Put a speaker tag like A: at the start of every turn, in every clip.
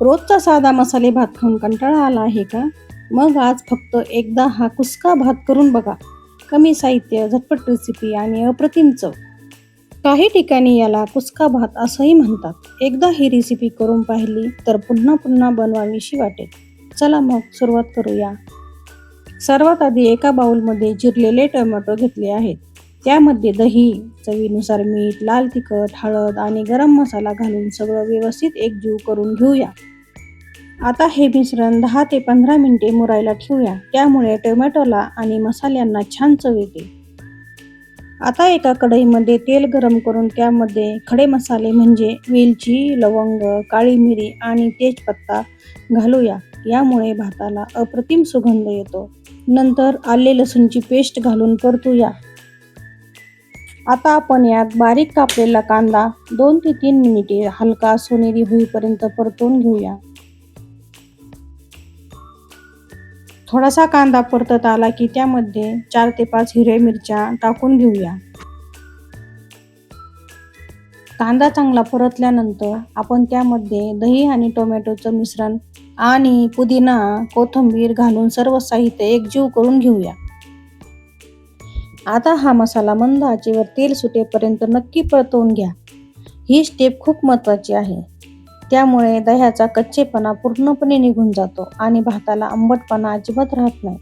A: रोजचा साधा मसाले भात खाऊन कंटाळा आला आहे का? मग आज फक्त एकदा हा कुस्का भात करून बघा. कमी साहित्य, झटपट रेसिपी आणि अप्रतिम चव. काही ठिकाणी याला कुस्का भात असंही म्हणतात. एकदा ही रेसिपी करून पाहिली तर पुन्हा पुन्हा बनवावीशी वाटेल. चला मग सुरुवात करूया. सर्वात आधी एका बाउलमध्ये चिरलेले टोमॅटो घेतले आहेत. त्यामध्ये दही, चवीनुसार मीठ, लाल तिखट, हळद आणि गरम मसाला घालून सगळं व्यवस्थित एकजीव करून घेऊया. आता हे मिश्रण 10 ते 15 मिनिटे मुरायला ठेवूया. त्यामुळे टोमॅटोला आणि मसाल्यांना छान चव येते. आता एका कढईमध्ये तेल गरम करून त्यामध्ये खडे मसाले म्हणजे वेलची, लवंग, काळी मिरी आणि तेजपत्ता घालूया. यामुळे भाताला अप्रतिम सुगंध येतो. नंतर आले लसूणची पेस्ट घालून परतूया. आता आपण यात बारीक कापलेला कांदा 2 ते 3 मिनिटे हलका सोनेरी होईपर्यंत परतून घेऊया. थोडासा कांदा परतत आला की त्यामध्ये 4 ते 5 हिरव्या मिरच्या टाकून घेऊया. कांदा चांगला परतल्यानंतर आपण त्यामध्ये दही आणि टोमॅटोचं मिश्रण आणि पुदिना, कोथिंबीर घालून सर्व साहित्य एकजीव करून घेऊया. आता हा मसाला मंद आचेवर तेल सुटेपर्यंत नक्की परतवून घ्या. ही स्टेप खूप महत्त्वाची आहे. त्यामुळे दह्याचा कच्चेपणा पूर्णपणे निघून जातो आणि भाताला आंबटपणा अजिबात राहत नाही.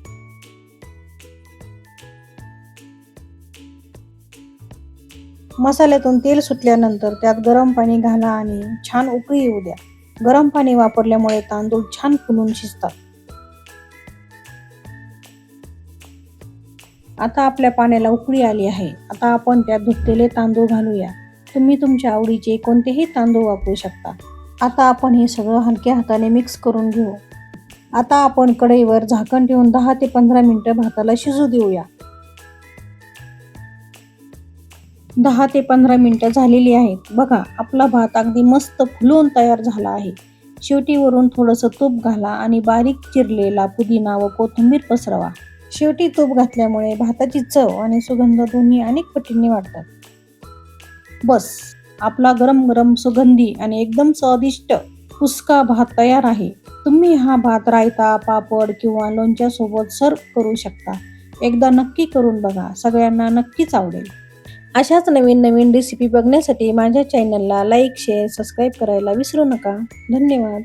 A: मसाल्यातून तेल सुटल्यानंतर त्यात गरम पाणी घाला आणि छान उकळी येऊ द्या. गरम पाणी वापरल्यामुळे तांदूळ छान फुलून शिजतात. आता आपल्या पाण्याला उकळी आली आहे. आता आपण त्यात धुतलेले तांदूळ घालूया. तुम्ही तुमच्या आवडीचे कोणतेही तांदूळ वापरू शकता. आता आपण हे सगळं हलक्या हाताने मिक्स करून घेऊ. आता आपण कढईवर झाकण ठेवून 10 ते 15 मिनिटं भाताला शिजू देऊया. 10 ते 15 मिनिटं झालेली आहेत. बघा, आपला भात अगदी मस्त फुलून तयार झाला आहे. शेवटी वरून थोडंसं तूप घाला आणि बारीक चिरलेला पुदिना व कोथिंबीर पसरवा. शेवटी तूप घातल्यामुळे भाताची चव आणि सुगंध दोन्ही अनेक पटींनी वाढतात. बस, आपला गरम गरम सुगंधी आणि एकदम स्वादिष्ट कुस्का भात तयार आहे. तुम्ही हा भात रायता, पापड किंवा लोणच्यासोबत सर्व करू शकता. एकदा नक्की करून बघा. सगळ्यांना नक्कीच आवडेल. अशाच नवीन नवीन रेसिपी बघण्यासाठी माझ्या चॅनलला लाईक, शेअर, सबस्क्राईब करायला विसरू नका. धन्यवाद.